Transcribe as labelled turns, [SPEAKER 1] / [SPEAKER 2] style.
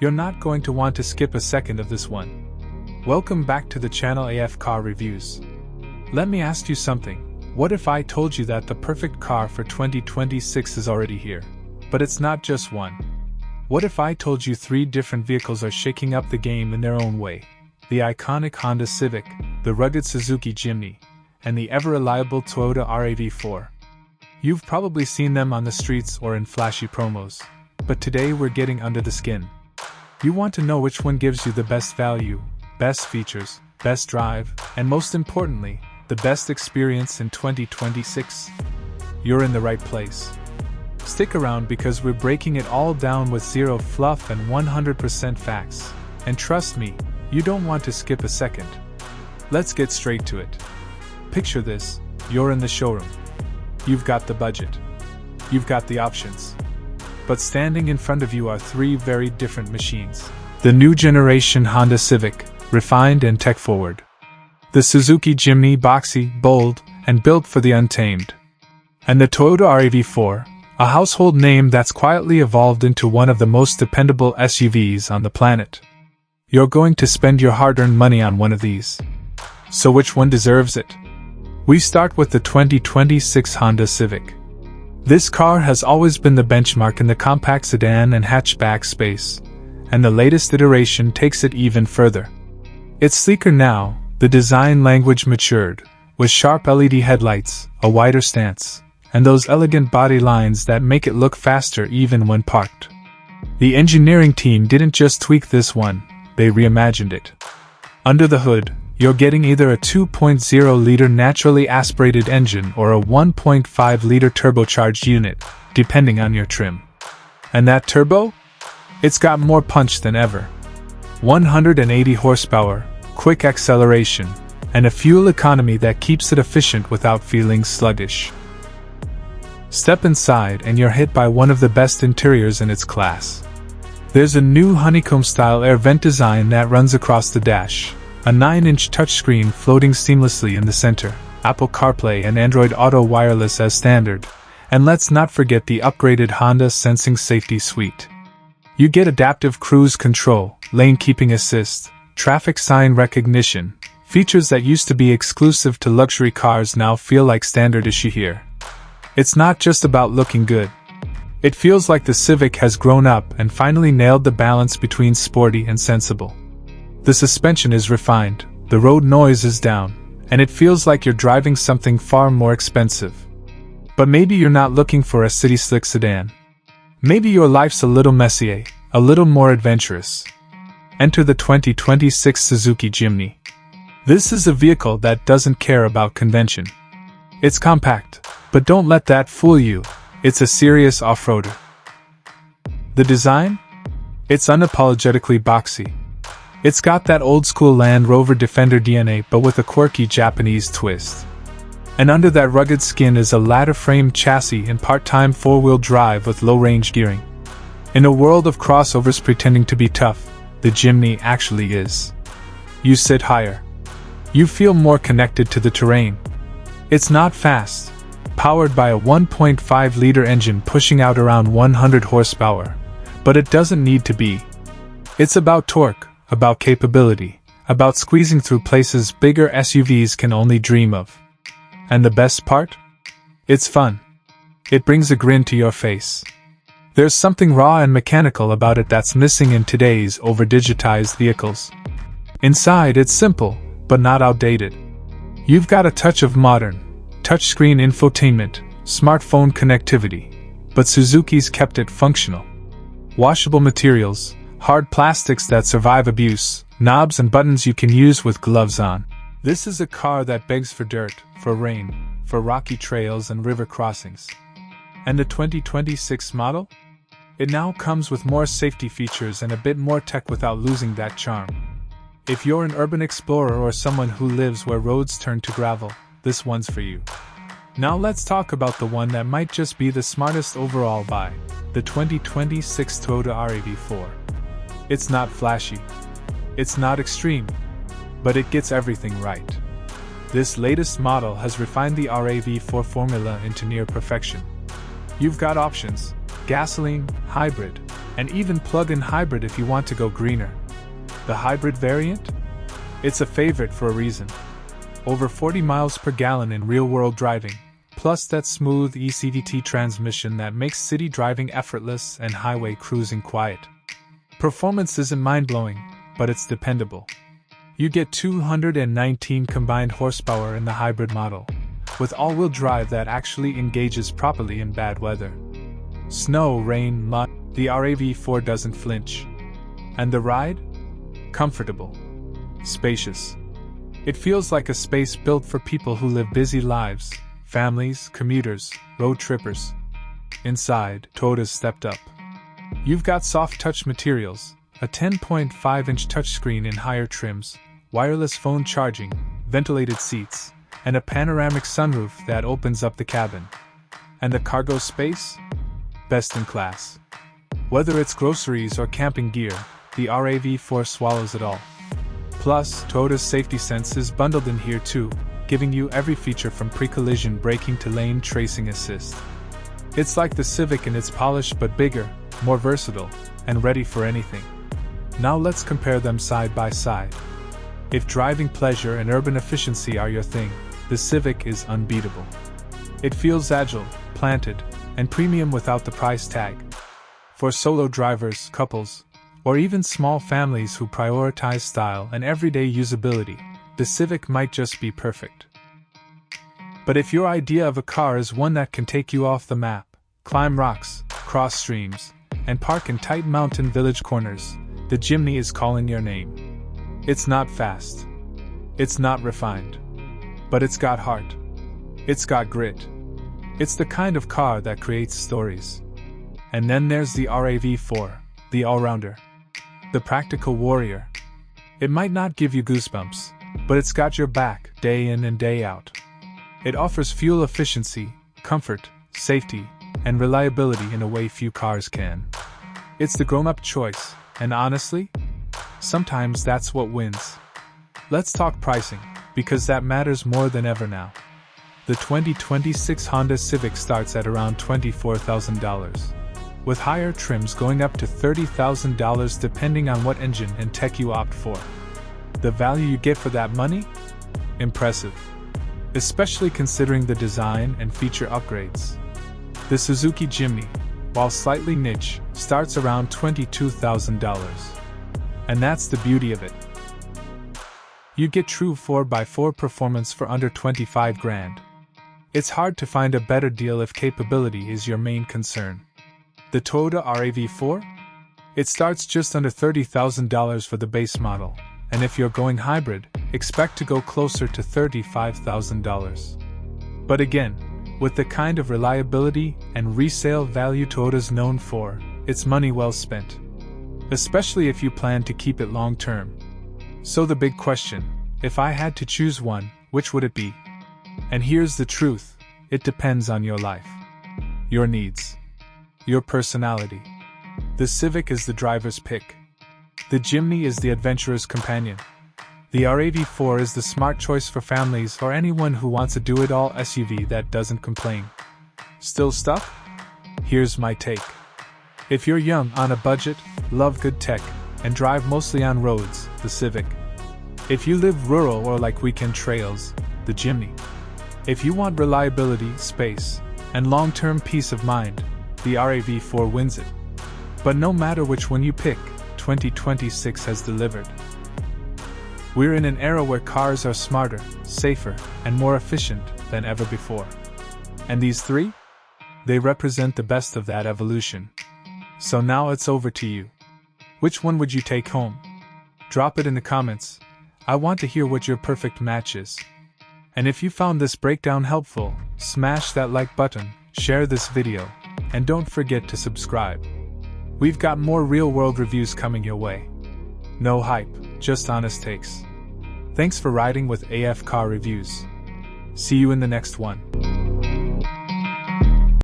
[SPEAKER 1] You're not going to want to skip a second of this one. Welcome back to the channel AF Car Reviews. Let me ask you something. What if I told you that the perfect car for 2026 is already here? But it's not just one. What if I told you 3 different vehicles are shaking up the game in their own way? The iconic Honda Civic, the rugged Suzuki Jimny, and the ever-reliable Toyota RAV4. You've probably seen them on the streets or in flashy promos. But today we're getting under the skin. You want to know which one gives you the best value, best features, best drive, and most importantly, the best experience in 2026? You're in the right place. Stick around because we're breaking it all down with zero fluff and 100% facts. And trust me, you don't want to skip a second. Let's get straight to it. Picture this, you're in the showroom. You've got the budget. You've got the options. But standing in front of you are 3 very different machines. The new generation Honda Civic, refined and tech-forward. The Suzuki Jimny, boxy, bold, and built for the untamed. And the Toyota RAV4, a household name that's quietly evolved into one of the most dependable SUVs on the planet. You're going to spend your hard-earned money on one of these. So which one deserves it? We start with the 2026 Honda Civic. This car has always been the benchmark in the compact sedan and hatchback space, and the latest iteration takes it even further. It's sleeker now, the design language matured, with sharp LED headlights, a wider stance, and those elegant body lines that make it look faster even when parked. The engineering team didn't just tweak this one, they reimagined it. Under the hood, you're getting either a 2.0-liter naturally aspirated engine or a 1.5-liter turbocharged unit, depending on your trim. And that turbo? It's got more punch than ever. 180 horsepower, quick acceleration, and a fuel economy that keeps it efficient without feeling sluggish. Step inside and you're hit by one of the best interiors in its class. There's a new honeycomb-style air vent design that runs across the dash, a 9-inch touchscreen floating seamlessly in the center, Apple CarPlay and Android Auto wireless as standard, and let's not forget the upgraded Honda Sensing Safety Suite. You get adaptive cruise control, lane keeping assist, traffic sign recognition, features that used to be exclusive to luxury cars now feel like standard issue here. It's not just about looking good. It feels like the Civic has grown up and finally nailed the balance between sporty and sensible. The suspension is refined, the road noise is down, and it feels like you're driving something far more expensive. But maybe you're not looking for a city slick sedan. Maybe your life's a little messier, a little more adventurous. Enter the 2026 Suzuki Jimny. This is a vehicle that doesn't care about convention. It's compact, but don't let that fool you. It's a serious off-roader. The design? It's unapologetically boxy. It's got that old-school Land Rover Defender DNA but with a quirky Japanese twist. And under that rugged skin is a ladder-framed chassis in part-time 4-wheel drive with low-range gearing. In a world of crossovers pretending to be tough, the Jimny actually is. You sit higher. You feel more connected to the terrain. It's not fast, powered by a 1.5-liter engine pushing out around 100 horsepower, but it doesn't need to be. It's about torque, about capability, about squeezing through places bigger SUVs can only dream of. And the best part? It's fun. It brings a grin to your face. There's something raw and mechanical about it that's missing in today's over-digitized vehicles. Inside it's simple, but not outdated. You've got a touch of modern, touchscreen infotainment, smartphone connectivity, but Suzuki's kept it functional. Washable materials, hard plastics that survive abuse, knobs and buttons you can use with gloves on. This is a car that begs for dirt, for rain, for rocky trails and river crossings. And the 2026 model? It now comes with more safety features and a bit more tech without losing that charm. If you're an urban explorer or someone who lives where roads turn to gravel, this one's for you. Now let's talk about the one that might just be the smartest overall buy, the 2026 Toyota RAV4. It's not flashy. It's not extreme. But it gets everything right. This latest model has refined the RAV4 formula into near perfection. You've got options: gasoline, hybrid, and even plug-in hybrid if you want to go greener. The hybrid variant? It's a favorite for a reason. Over 40 miles per gallon in real-world driving, plus that smooth ECVT transmission that makes city driving effortless and highway cruising quiet. Performance isn't mind-blowing, but it's dependable. You get 219 combined horsepower in the hybrid model, with all-wheel drive that actually engages properly in bad weather. Snow, rain, mud, the RAV4 doesn't flinch. And the ride? Comfortable. Spacious. It feels like a space built for people who live busy lives, families, commuters, road trippers. Inside, Toyota's stepped up. You've got soft touch materials, a 10.5-inch touchscreen in higher trims, wireless phone charging, ventilated seats, and a panoramic sunroof that opens up the cabin. And the cargo space? Best in class. Whether it's groceries or camping gear, the RAV4 swallows it all. Plus, Toyota's safety sense is bundled in here too, giving you every feature from pre-collision braking to lane tracing assist. It's like the Civic in its polished but bigger, more versatile, and ready for anything. Now let's compare them side by side. If driving pleasure and urban efficiency are your thing, the Civic is unbeatable. It feels agile, planted, and premium without the price tag. For solo drivers, couples, or even small families who prioritize style and everyday usability, the Civic might just be perfect. But if your idea of a car is one that can take you off the map, climb rocks, cross streams, and park in tight mountain village corners, the Jimny is calling your name. It's not fast. It's not refined. But it's got heart. It's got grit. It's the kind of car that creates stories. And then there's the RAV4, the all-rounder. The practical warrior. It might not give you goosebumps, but it's got your back, day in and day out. It offers fuel efficiency, comfort, safety, and reliability in a way few cars can. It's the grown-up choice, and honestly, sometimes that's what wins. Let's talk pricing, because that matters more than ever now. The 2026 Honda Civic starts at around $24,000. With higher trims going up to $30,000 depending on what engine and tech you opt for. The value you get for that money? Impressive. Especially considering the design and feature upgrades. The Suzuki Jimny, while slightly niche, starts around $22,000. And that's the beauty of it. You get true 4x4 performance for under $25,000. It's hard to find a better deal if capability is your main concern. The Toyota RAV4? It starts just under $30,000 for the base model, and if you're going hybrid, expect to go closer to $35,000. But again, with the kind of reliability and resale value Toyota's known for, it's money well spent. Especially if you plan to keep it long term. So the big question, if I had to choose one, which would it be? And here's the truth, it depends on your life. Your needs. Your personality. The Civic is the driver's pick. The Jimny is the adventurer's companion. The RAV4 is the smart choice for families or anyone who wants a do-it-all SUV that doesn't complain. Still stuck? Here's my take. If you're young, on a budget, love good tech, and drive mostly on roads, the Civic. If you live rural or like weekend trails, the Jimny. If you want reliability, space, and long-term peace of mind, the RAV4 wins it. But no matter which one you pick, 2026 has delivered. We're in an era where cars are smarter, safer, and more efficient than ever before. And these three? They represent the best of that evolution. So now it's over to you. Which one would you take home? Drop it in the comments. I want to hear what your perfect match is. And if you found this breakdown helpful, smash that like button, share this video, and don't forget to subscribe. We've got more real-world reviews coming your way. No hype, just honest takes. Thanks for riding with AF Car Reviews. See you in the next one.